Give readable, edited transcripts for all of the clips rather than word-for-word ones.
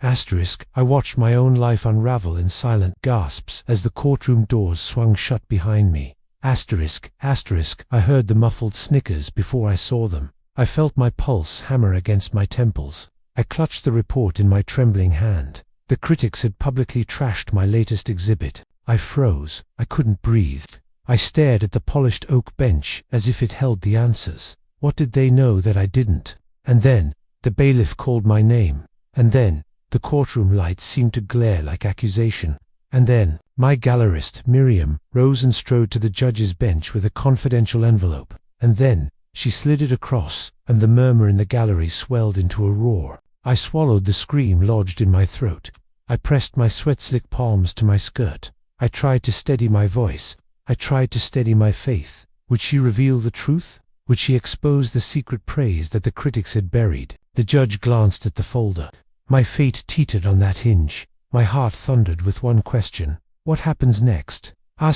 I watched my own life unravel in silent gasps as the courtroom doors swung shut behind me. I heard the muffled snickers before I saw them. I felt my pulse hammer against my temples. I clutched the report in my trembling hand. The critics had publicly trashed my latest exhibit. I froze. I couldn't breathe. I stared at the polished oak bench as if it held the answers. What did they know that I didn't? And then, the bailiff called my name. And then, the courtroom lights seemed to glare like accusation. And then, my gallerist, Miriam, rose and strode to the judge's bench with a confidential envelope. And then, she slid it across, and the murmur in the gallery swelled into a roar. I swallowed the scream lodged in my throat. I pressed my sweat-slick palms to my skirt. I tried to steady my voice. I tried to steady my faith. Would she reveal the truth? Would she expose the secret praise that the critics had buried? The judge glanced at the folder. My fate teetered on that hinge. My heart thundered with one question. What happens next? I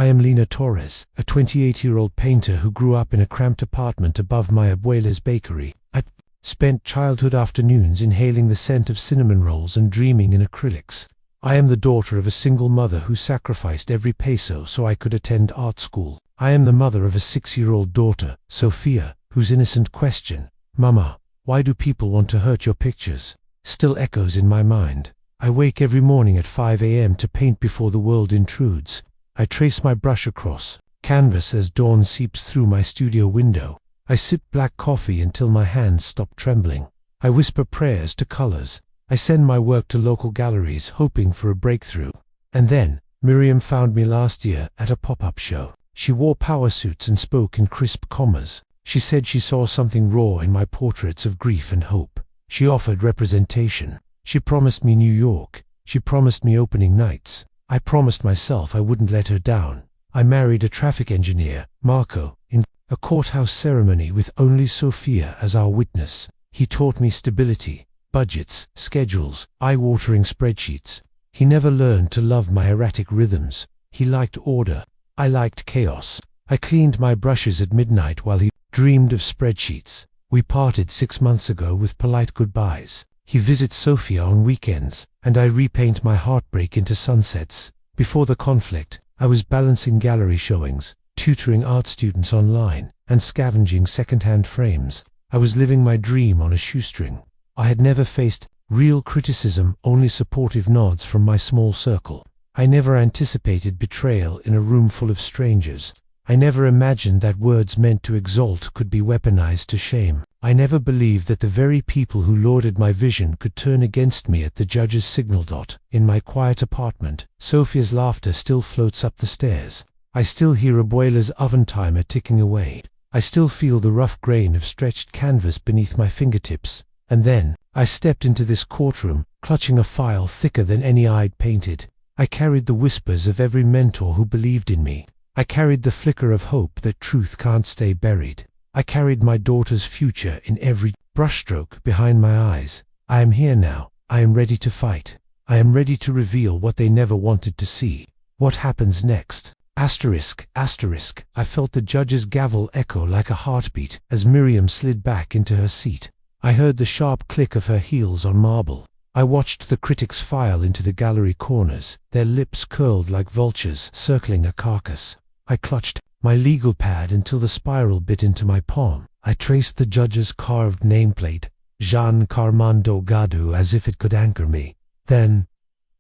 am Lina Torres, a 28-year-old painter who grew up in a cramped apartment above my abuela's bakery. I spent childhood afternoons inhaling the scent of cinnamon rolls and dreaming in acrylics. I am the daughter of a single mother who sacrificed every peso so I could attend art school. I am the mother of a 6-year-old daughter, Sophia, whose innocent question, "Mama, why do people want to hurt your pictures?" still echoes in my mind. I wake every morning at 5 a.m. to paint before the world intrudes. I trace my brush across canvas as dawn seeps through my studio window. I sip black coffee until my hands stop trembling. I whisper prayers to colors. I send my work to local galleries hoping for a breakthrough. And then, Miriam found me last year at a pop-up show. She wore power suits and spoke in crisp commas. She said she saw something raw in my portraits of grief and hope. She offered representation. She promised me New York. She promised me opening nights. I promised myself I wouldn't let her down. I married a traffic engineer, Marco, in a courthouse ceremony with only Sophia as our witness. He taught me stability, budgets, schedules, eye-watering spreadsheets. He never learned to love my erratic rhythms. He liked order. I liked chaos. I cleaned my brushes at midnight while he dreamed of spreadsheets. We parted 6 months ago with polite goodbyes. He visits Sophia on weekends, and I repaint my heartbreak into sunsets. Before the conflict, I was balancing gallery showings, tutoring art students online, and scavenging second-hand frames. I was living my dream on a shoestring. I had never faced real criticism, only supportive nods from my small circle. I never anticipated betrayal in a room full of strangers. I never imagined that words meant to exalt could be weaponized to shame. I never believed that the very people who lauded my vision could turn against me at the judge's signal dot. In my quiet apartment, Sophia's laughter still floats up the stairs. I still hear Abuela's oven timer ticking away. I still feel the rough grain of stretched canvas beneath my fingertips. And then, I stepped into this courtroom, clutching a file thicker than any I'd painted. I carried the whispers of every mentor who believed in me. I carried the flicker of hope that truth can't stay buried. I carried my daughter's future in every brushstroke behind my eyes. I am here now. I am ready to fight. I am ready to reveal what they never wanted to see. What happens next? I felt the judge's gavel echo like a heartbeat as Miriam slid back into her seat. I heard the sharp click of her heels on marble. I watched the critics file into the gallery corners, their lips curled like vultures circling a carcass. I clutched my legal pad until the spiral bit into my palm. I traced the judge's carved nameplate, Jean Carmando Gadu, as if it could anchor me. Then,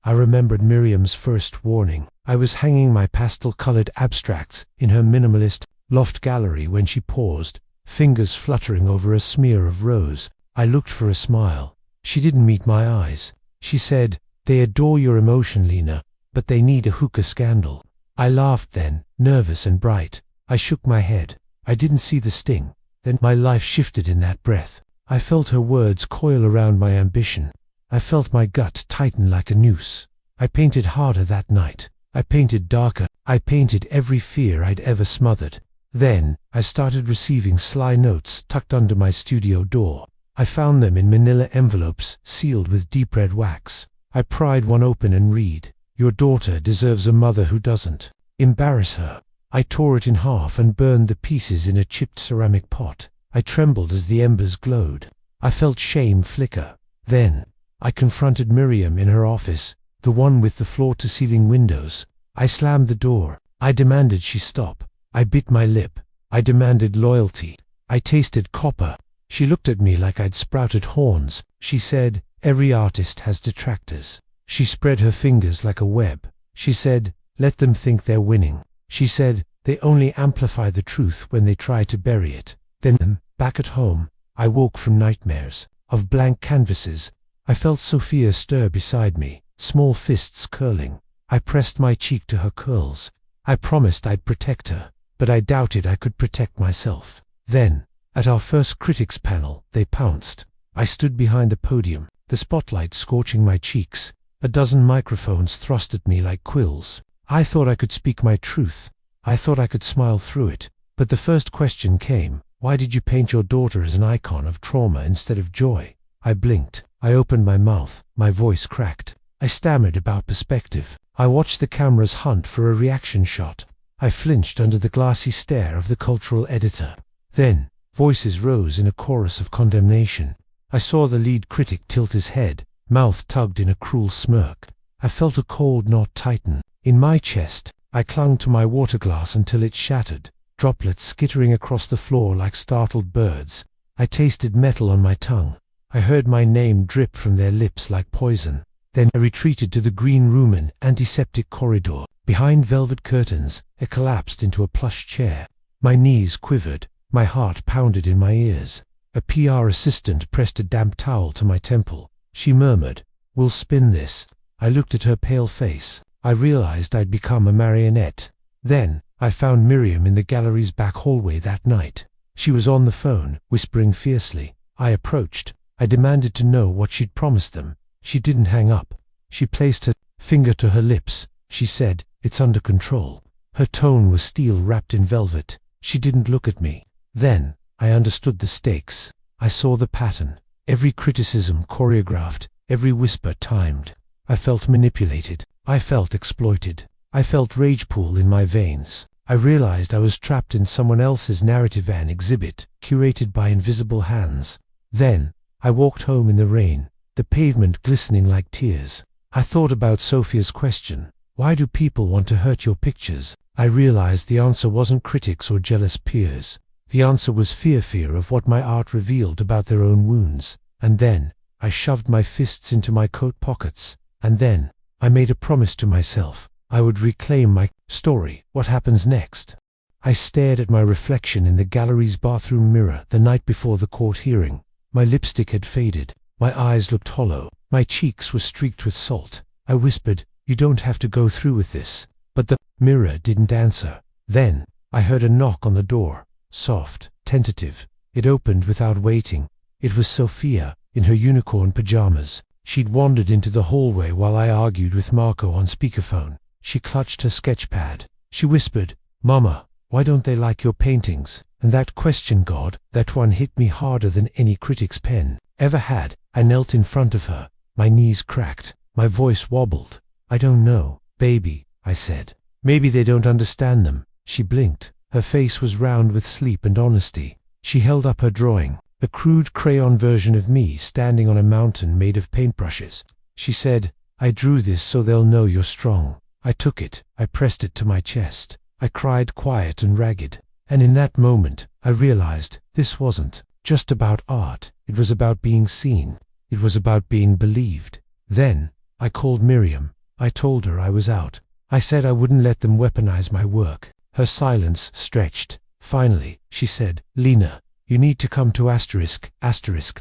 I remembered Miriam's first warning. I was hanging my pastel-colored abstracts in her minimalist loft gallery when she paused, fingers fluttering over a smear of rose. I looked for a smile. She didn't meet my eyes. She said, "They adore your emotion, Lina, but they need a hookah scandal." I laughed then, nervous and bright. I shook my head. I didn't see the sting. Then my life shifted in that breath. I felt her words coil around my ambition. I felt my gut tighten like a noose. I painted harder that night. I painted darker. I painted every fear I'd ever smothered. Then, I started receiving sly notes tucked under my studio door. I found them in manila envelopes sealed with deep red wax. I pried one open and read, "Your daughter deserves a mother who doesn't embarrass her." I tore it in half and burned the pieces in a chipped ceramic pot. I trembled as the embers glowed. I felt shame flicker. Then, I confronted Miriam in her office, the one with the floor-to-ceiling windows. I slammed the door. I demanded she stop. I bit my lip. I demanded loyalty. I tasted copper. She looked at me like I'd sprouted horns. She said, "Every artist has detractors." She spread her fingers like a web. She said, "Let them think they're winning." She said, "They only amplify the truth when they try to bury it." Then, back at home, I woke from nightmares of blank canvases. I felt Sophia stir beside me, small fists curling. I pressed my cheek to her curls. I promised I'd protect her, but I doubted I could protect myself. Then, at our first critics panel, they pounced. I stood behind the podium, the spotlight scorching my cheeks. A dozen microphones thrust at me like quills. I thought I could speak my truth. I thought I could smile through it. But the first question came, "Why did you paint your daughter as an icon of trauma instead of joy?" I blinked. I opened my mouth. My voice cracked. I stammered about perspective. I watched the cameras hunt for a reaction shot. I flinched under the glassy stare of the cultural editor. Then, voices rose in a chorus of condemnation. I saw the lead critic tilt his head, mouth tugged in a cruel smirk. I felt a cold knot tighten. In my chest, I clung to my water glass until it shattered, droplets skittering across the floor like startled birds. I tasted metal on my tongue. I heard my name drip from their lips like poison. Then I retreated to the green room and antiseptic corridor. Behind velvet curtains, I collapsed into a plush chair. My knees quivered. My heart pounded in my ears. A PR assistant pressed a damp towel to my temple. She murmured, "We'll spin this." I looked at her pale face. I realized I'd become a marionette. Then, I found Miriam in the gallery's back hallway that night. She was on the phone, whispering fiercely. I approached. I demanded to know what she'd promised them. She didn't hang up. She placed her finger to her lips. She said, "It's under control." Her tone was steel wrapped in velvet. She didn't look at me. Then, I understood the stakes. I saw the pattern. Every criticism choreographed, every whisper timed. I felt manipulated. I felt exploited. I felt rage pool in my veins. I realized I was trapped in someone else's narrative, an exhibit, curated by invisible hands. Then, I walked home in the rain, the pavement glistening like tears. I thought about Sophia's question, "Why do people want to hurt your pictures?" I realized the answer wasn't critics or jealous peers. The answer was fear of what my art revealed about their own wounds. And then, I shoved my fists into my coat pockets. And then, I made a promise to myself. I would reclaim my story. What happens next? I stared at my reflection in the gallery's bathroom mirror the night before the court hearing. My lipstick had faded. My eyes looked hollow. My cheeks were streaked with salt. I whispered, "You don't have to go through with this." But the mirror didn't answer. Then, I heard a knock on the door. Soft, tentative. It opened without waiting. It was Sophia, in her unicorn pajamas. She'd wandered into the hallway while I argued with Marco on speakerphone. She clutched her sketchpad. She whispered, "Mama, why don't they like your paintings?" And that question, God, that one hit me harder than any critic's pen ever had. I knelt in front of her. My knees cracked. My voice wobbled. "I don't know, baby," I said. "Maybe they don't understand them." She blinked. Her face was round with sleep and honesty. She held up her drawing, a crude crayon version of me standing on a mountain made of paintbrushes. She said, "I drew this so they'll know you're strong." I took it. I pressed it to my chest. I cried quiet and ragged. And in that moment, I realized this wasn't just about art. It was about being seen. It was about being believed. Then, I called Miriam. I told her I was out. I said I wouldn't let them weaponize my work. Her silence stretched. Finally, she said, "Lina, you need to come to asterisk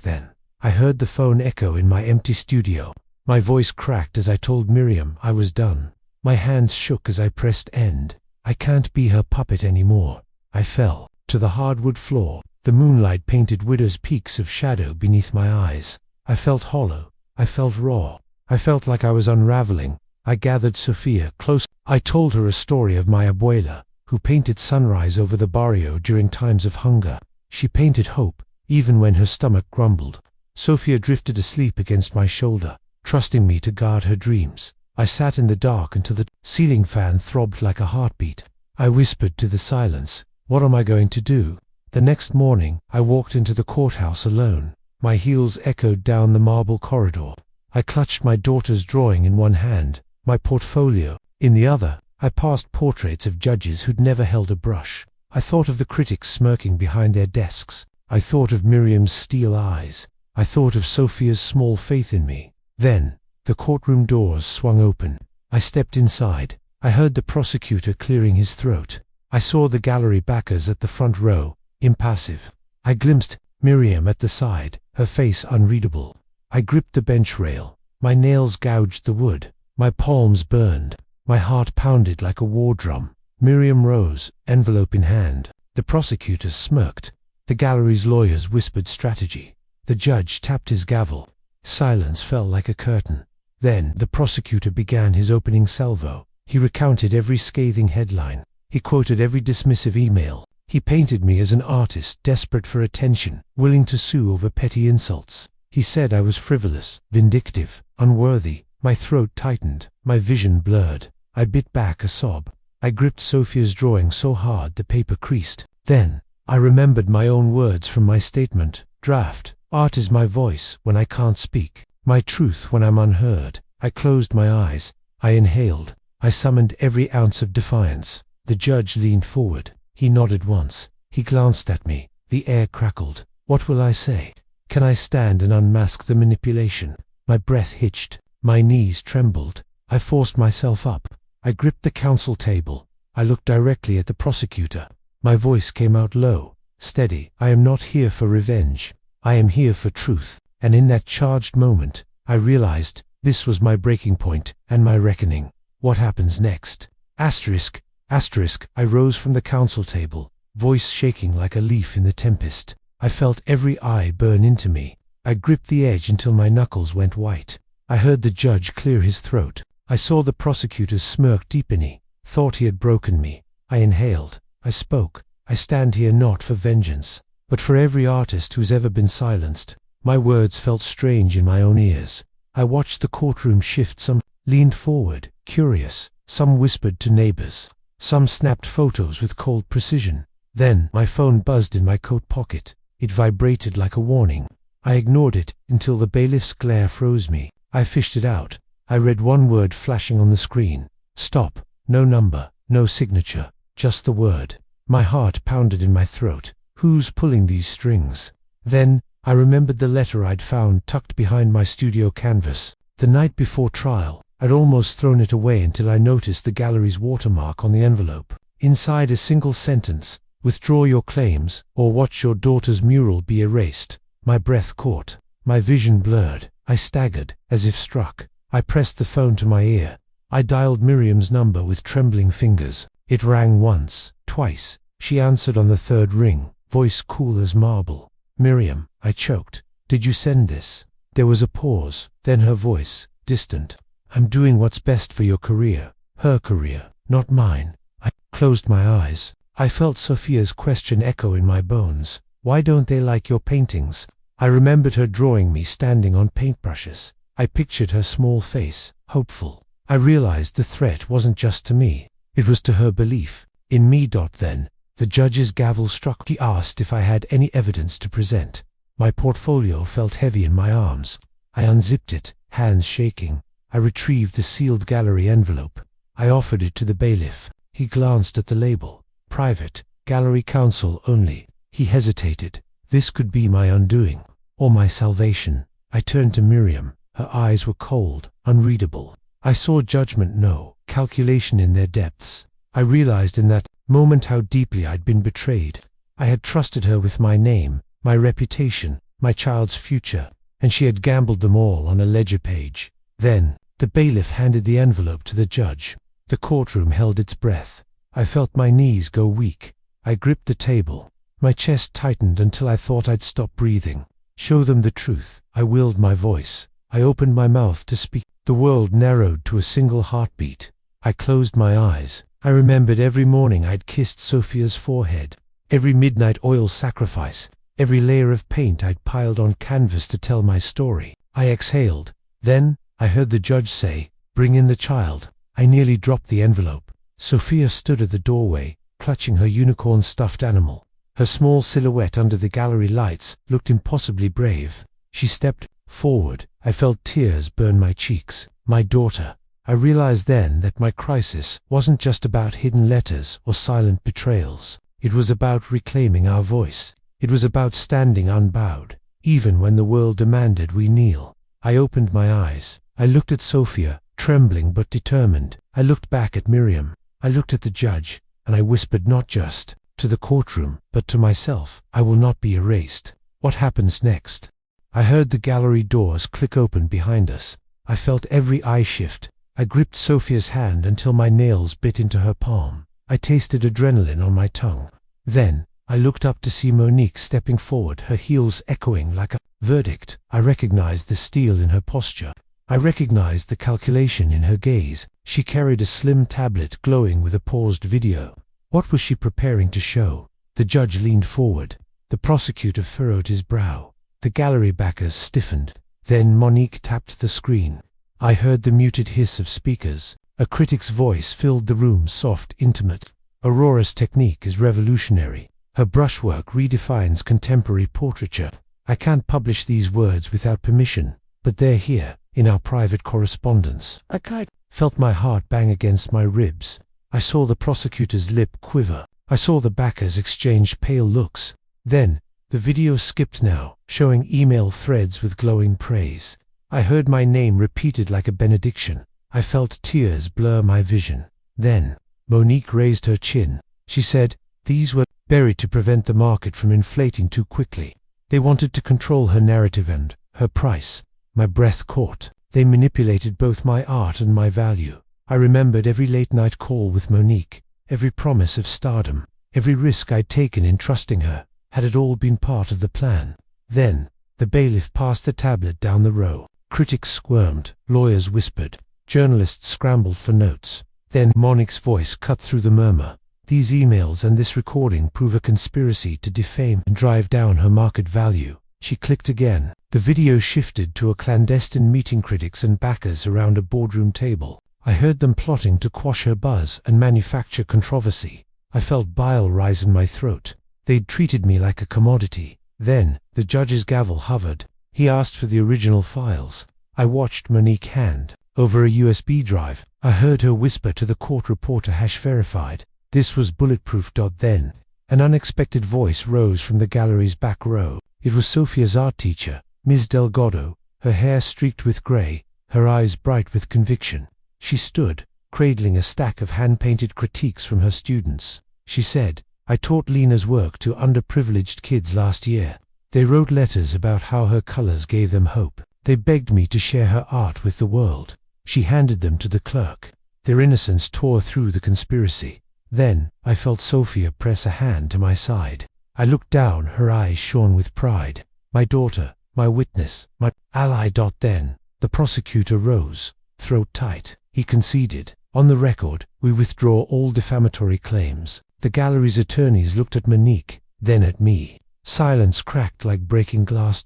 then." I heard the phone echo in my empty studio. My voice cracked as I told Miriam I was done. My hands shook as I pressed end. I can't be her puppet anymore. I fell to the hardwood floor. The moonlight painted widow's peaks of shadow beneath my eyes. I felt hollow. I felt raw. I felt like I was unraveling. I gathered Sophia close. I told her a story of my abuela, who painted sunrise over the barrio during times of hunger. She painted hope, even when her stomach grumbled. Sophia drifted asleep against my shoulder, trusting me to guard her dreams. I sat in the dark until the ceiling fan throbbed like a heartbeat. I whispered to the silence, "What am I going to do?" The next morning, I walked into the courthouse alone. My heels echoed down the marble corridor. I clutched my daughter's drawing in one hand, my portfolio in the other. I passed portraits of judges who'd never held a brush. I thought of the critics smirking behind their desks. I thought of Miriam's steel eyes. I thought of Sophia's small faith in me. Then, the courtroom doors swung open. I stepped inside. I heard the prosecutor clearing his throat. I saw the gallery backers at the front row, impassive. I glimpsed Miriam at the side, her face unreadable. I gripped the bench rail. My nails gouged the wood. My palms burned. My heart pounded like a war drum. Miriam rose, envelope in hand. The prosecutors smirked. The gallery's lawyers whispered strategy. The judge tapped his gavel. Silence fell like a curtain. Then the prosecutor began his opening salvo. He recounted every scathing headline. He quoted every dismissive email. He painted me as an artist desperate for attention, willing to sue over petty insults. He said I was frivolous, vindictive, unworthy. My throat tightened. My vision blurred. I bit back a sob. I gripped Sophia's drawing so hard the paper creased. Then, I remembered my own words from my statement. Draft. Art is my voice when I can't speak. My truth when I'm unheard. I closed my eyes. I inhaled. I summoned every ounce of defiance. The judge leaned forward. He nodded once. He glanced at me. The air crackled. What will I say? Can I stand and unmask the manipulation? My breath hitched. My knees trembled. I forced myself up. I gripped the counsel table. I looked directly at the prosecutor. My voice came out low, steady. I am not here for revenge. I am here for truth. And in that charged moment, I realized this was my breaking point and my reckoning. What happens next? Asterisk. I rose from the counsel table, voice shaking like a leaf in the tempest. I felt every eye burn into me. I gripped the edge until my knuckles went white. I heard the judge clear his throat. I saw the prosecutor's smirk deepen. He thought he had broken me. I inhaled. I spoke. I stand here not for vengeance, but for every artist who's ever been silenced. My words felt strange in my own ears. I watched the courtroom shift. Some leaned forward, curious. Some whispered to neighbors. Some snapped photos with cold precision. Then my phone buzzed in my coat pocket. It vibrated like a warning. I ignored it until the bailiff's glare froze me. I fished it out. I read one word flashing on the screen. Stop. No number, no signature, just the word. My heart pounded in my throat. Who's pulling these strings? Then, I remembered the letter I'd found tucked behind my studio canvas. The night before trial, I'd almost thrown it away until I noticed the gallery's watermark on the envelope. Inside a single sentence, withdraw your claims, or watch your daughter's mural be erased. My breath caught. My vision blurred. I staggered, as if struck. I pressed the phone to my ear. I dialed Miriam's number with trembling fingers. It rang once, twice. She answered on the third ring, voice cool as marble. Miriam, I choked. Did you send this? There was a pause, then her voice, distant. I'm doing what's best for your career. Her career, not mine. I closed my eyes. I felt Sophia's question echo in my bones. Why don't they like your paintings? I remembered her drawing me standing on paintbrushes. I pictured her small face, hopeful. I realized the threat wasn't just to me. It was to her belief in me. Then, the judge's gavel struck. He asked if I had any evidence to present. My portfolio felt heavy in my arms. I unzipped it, hands shaking. I retrieved the sealed gallery envelope. I offered it to the bailiff. He glanced at the label. Private, gallery counsel only. He hesitated. This could be my undoing, or my salvation. I turned to Miriam. Her eyes were cold, unreadable. I saw judgment, no calculation in their depths. I realized in that moment how deeply I'd been betrayed. I had trusted her with my name, my reputation, my child's future, and she had gambled them all on a ledger page. Then, the bailiff handed the envelope to the judge. The courtroom held its breath. I felt my knees go weak. I gripped the table. My chest tightened until I thought I'd stop breathing. Show them the truth. I willed my voice. I opened my mouth to speak. The world narrowed to a single heartbeat. I closed my eyes. I remembered every morning I'd kissed Sophia's forehead, every midnight oil sacrifice, every layer of paint I'd piled on canvas to tell my story. I exhaled. Then, I heard the judge say, "Bring in the child." I nearly dropped the envelope. Sophia stood at the doorway, clutching her unicorn stuffed animal. Her small silhouette under the gallery lights looked impossibly brave. She stepped forward. I felt tears burn my cheeks. My daughter. I realized then that my crisis wasn't just about hidden letters or silent betrayals. It was about reclaiming our voice. It was about standing unbowed, even when the world demanded we kneel. I opened my eyes. I looked at Sophia, trembling but determined. I looked back at Miriam. I looked at the judge, and I whispered not just to the courtroom, but to myself, I will not be erased. What happens next? I heard the gallery doors click open behind us. I felt every eye shift. I gripped Sophia's hand until my nails bit into her palm. I tasted adrenaline on my tongue. Then, I looked up to see Monique stepping forward, her heels echoing like a verdict. I recognized the steel in her posture. I recognized the calculation in her gaze. She carried a slim tablet glowing with a paused video. What was she preparing to show? The judge leaned forward. The prosecutor furrowed his brow. The gallery backers stiffened. Then Monique tapped the screen. I heard the muted hiss of speakers. A critic's voice filled the room, soft, intimate. Aurora's technique is revolutionary. Her brushwork redefines contemporary portraiture. I can't publish these words without permission, but they're here, in our private correspondence. I felt my heart bang against my ribs. I saw the prosecutor's lip quiver. I saw the backers exchange pale looks. Then, the video skipped now, showing email threads with glowing praise. I heard my name repeated like a benediction. I felt tears blur my vision. Then, Monique raised her chin. She said, these were buried to prevent the market from inflating too quickly. They wanted to control her narrative and her price. My breath caught. They manipulated both my art and my value. I remembered every late-night call with Monique, every promise of stardom, every risk I'd taken in trusting her. Had it all been part of the plan? Then, the bailiff passed the tablet down the row. Critics squirmed, lawyers whispered, journalists scrambled for notes. Then Monique's voice cut through the murmur. These emails and this recording prove a conspiracy to defame and drive down her market value. She clicked again. The video shifted to a clandestine meeting, critics and backers around a boardroom table. I heard them plotting to quash her buzz and manufacture controversy. I felt bile rise in my throat. They'd treated me like a commodity. Then, the judge's gavel hovered. He asked for the original files. I watched Monique hand over a USB drive. I heard her whisper to the court reporter, #verified. This was bulletproof. Then, an unexpected voice rose from the gallery's back row. It was Sophia's art teacher, Ms. Delgado, her hair streaked with gray, her eyes bright with conviction. She stood, cradling a stack of hand-painted critiques from her students. She said, I taught Lina's work to underprivileged kids last year. They wrote letters about how her colors gave them hope. They begged me to share her art with the world. She handed them to the clerk. Their innocence tore through the conspiracy. Then, I felt Sophia press a hand to my side. I looked down, her eyes shone with pride. My daughter, my witness, my ally. Then, the prosecutor rose, throat tight. He conceded. On the record, we withdraw all defamatory claims. The gallery's attorneys looked at Monique, then at me. Silence cracked like breaking glass.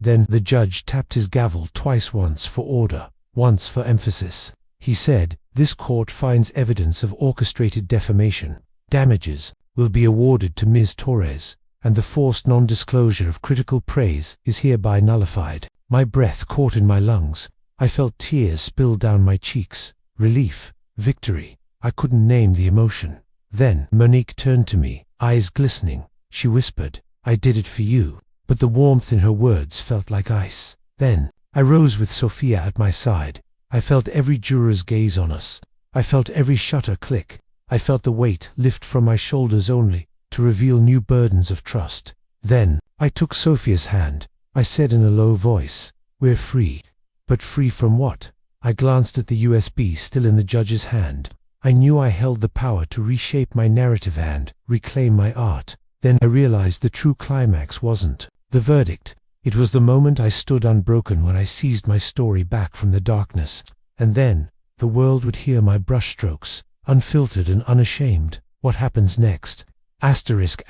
Then the judge tapped his gavel twice, once for order, once for emphasis. He said, this court finds evidence of orchestrated defamation. Damages will be awarded to Ms. Torres, and the forced non-disclosure of critical praise is hereby nullified. My breath caught in my lungs. I felt tears spill down my cheeks. Relief, victory. I couldn't name the emotion. Then Monique turned to me, eyes glistening. She whispered, I did it for you. But the warmth in her words felt like ice. Then, I rose with Sophia at my side. I felt every juror's gaze on us. I felt every shutter click. I felt the weight lift from my shoulders only to reveal new burdens of trust. Then, I took Sophia's hand. I said in a low voice, we're free. But free from what? I glanced at the USB still in the judge's hand. I knew I held the power to reshape my narrative and reclaim my art. Then I realized the true climax wasn't the verdict. It was the moment I stood unbroken when I seized my story back from the darkness. And then, the world would hear my brushstrokes, unfiltered and unashamed. What happens next? Asterisk.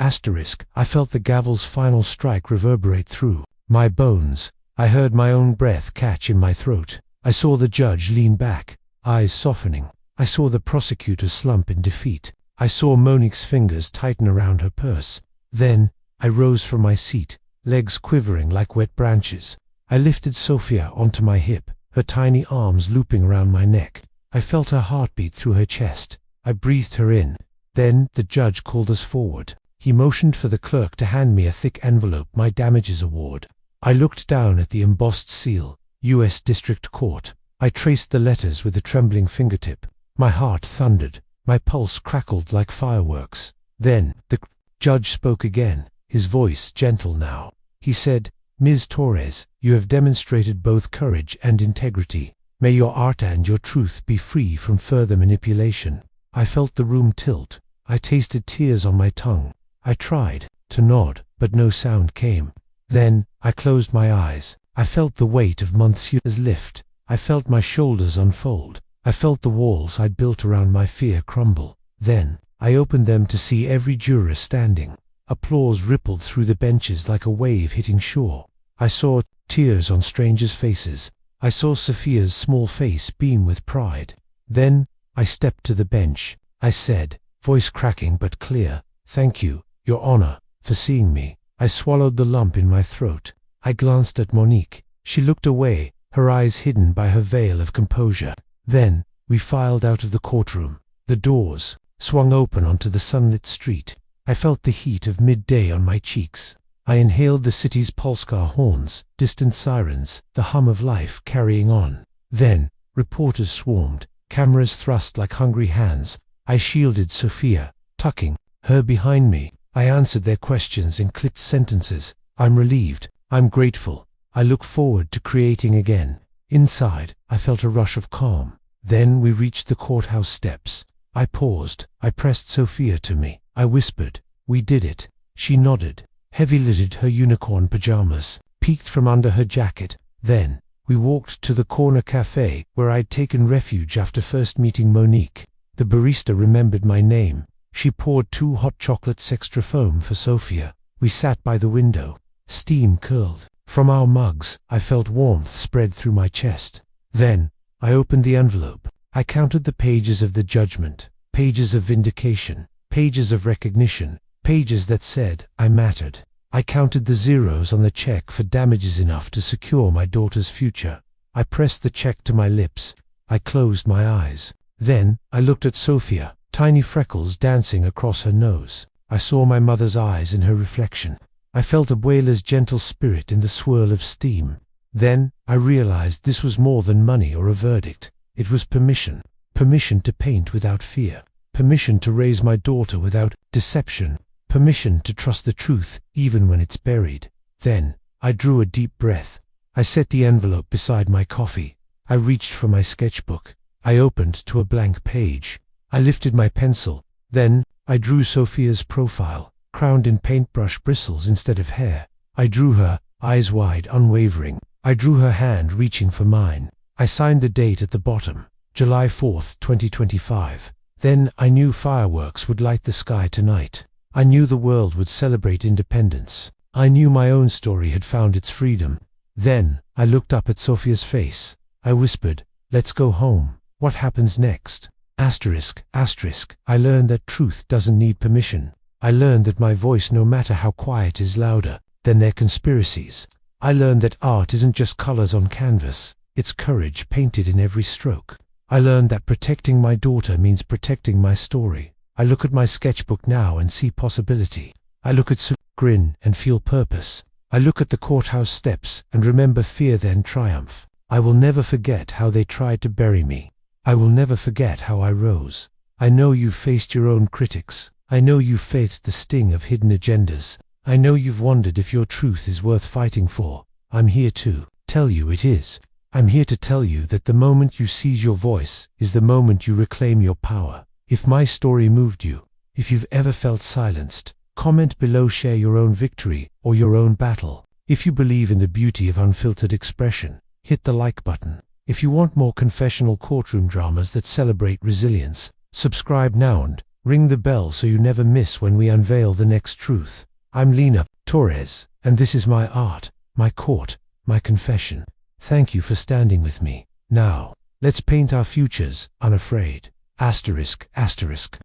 I felt the gavel's final strike reverberate through my bones. I heard my own breath catch in my throat. I saw the judge lean back, eyes softening. I saw the prosecutor slump in defeat. I saw Monique's fingers tighten around her purse. Then, I rose from my seat, legs quivering like wet branches. I lifted Sophia onto my hip, her tiny arms looping around my neck. I felt her heartbeat through her chest. I breathed her in. Then the judge called us forward. He motioned for the clerk to hand me a thick envelope, my damages award. I looked down at the embossed seal, U.S. District Court. I traced the letters with a trembling fingertip. My heart thundered. My pulse crackled like fireworks. Then the judge spoke again, his voice gentle now. He said, "Ms. Torres, you have demonstrated both courage and integrity. May your art and your truth be free from further manipulation." I felt the room tilt. I tasted tears on my tongue. I tried to nod, but no sound came. Then I closed my eyes. I felt the weight of months lift. I felt my shoulders unfold. I felt the walls I'd built around my fear crumble. Then I opened them to see every juror standing. Applause rippled through the benches like a wave hitting shore. I saw tears on strangers' faces. I saw Sophia's small face beam with pride. Then I stepped to the bench. I said, voice cracking but clear, "Thank you, Your Honor, for seeing me." I swallowed the lump in my throat. I glanced at Monique. She looked away, her eyes hidden by her veil of composure. Then we filed out of the courtroom. The doors swung open onto the sunlit street. I felt the heat of midday on my cheeks. I inhaled the city's pulse car horns, distant sirens, the hum of life carrying on. Then reporters swarmed, cameras thrust like hungry hands. I shielded Sophia, tucking her behind me. I answered their questions in clipped sentences. I'm relieved. I'm grateful. I look forward to creating again. Inside, I felt a rush of calm. Then we reached the courthouse steps. I paused. I pressed Sophia to me. I whispered, "We did it." She nodded. Heavy-lidded her unicorn pajamas peeked from under her jacket. Then we walked to the corner cafe where I'd taken refuge after first meeting Monique. The barista remembered my name. She poured 2 hot chocolates extra foam for Sophia. We sat by the window. Steam curled from our mugs. I felt warmth spread through my chest. Then I opened the envelope. I counted the pages of the judgment, pages of vindication, pages of recognition, pages that said I mattered. I counted the zeros on the check for damages enough to secure my daughter's future. I pressed the check to my lips. I closed my eyes. Then I looked at Sophia, tiny freckles dancing across her nose. I saw my mother's eyes in her reflection. I felt Abuela's gentle spirit in the swirl of steam. Then I realized this was more than money or a verdict. It was permission. Permission to paint without fear. Permission to raise my daughter without deception. Permission to trust the truth even when it's buried. Then I drew a deep breath. I set the envelope beside my coffee. I reached for my sketchbook. I opened to a blank page. I lifted my pencil. Then I drew Sophia's profile, crowned in paintbrush bristles instead of hair. I drew her, eyes wide, unwavering. I drew her hand reaching for mine. I signed the date at the bottom, July 4th, 2025. Then I knew fireworks would light the sky tonight. I knew the world would celebrate independence. I knew my own story had found its freedom. Then I looked up at Sophia's face. I whispered, "Let's go home." What happens next? Asterisk, asterisk. I learned that truth doesn't need permission. I learned that my voice, no matter how quiet, is louder than their conspiracies. I learned that art isn't just colors on canvas. It's courage painted in every stroke. I learned that protecting my daughter means protecting my story. I look at my sketchbook now and see possibility. I look at grin and feel purpose. I look at the courthouse steps and remember fear then triumph. I will never forget how they tried to bury me. I will never forget how I rose. I know you've faced your own critics. I know you've faced the sting of hidden agendas. I know you've wondered if your truth is worth fighting for. I'm here to tell you it is. I'm here to tell you that the moment you seize your voice is the moment you reclaim your power. If my story moved you, if you've ever felt silenced, comment below, share your own victory or your own battle. If you believe in the beauty of unfiltered expression, hit the like button. If you want more confessional courtroom dramas that celebrate resilience, subscribe now and ring the bell so you never miss when we unveil the next truth. I'm Lina Torres, and this is my art, my court, my confession. Thank you for standing with me. Now, let's paint our futures unafraid. Asterisk, asterisk.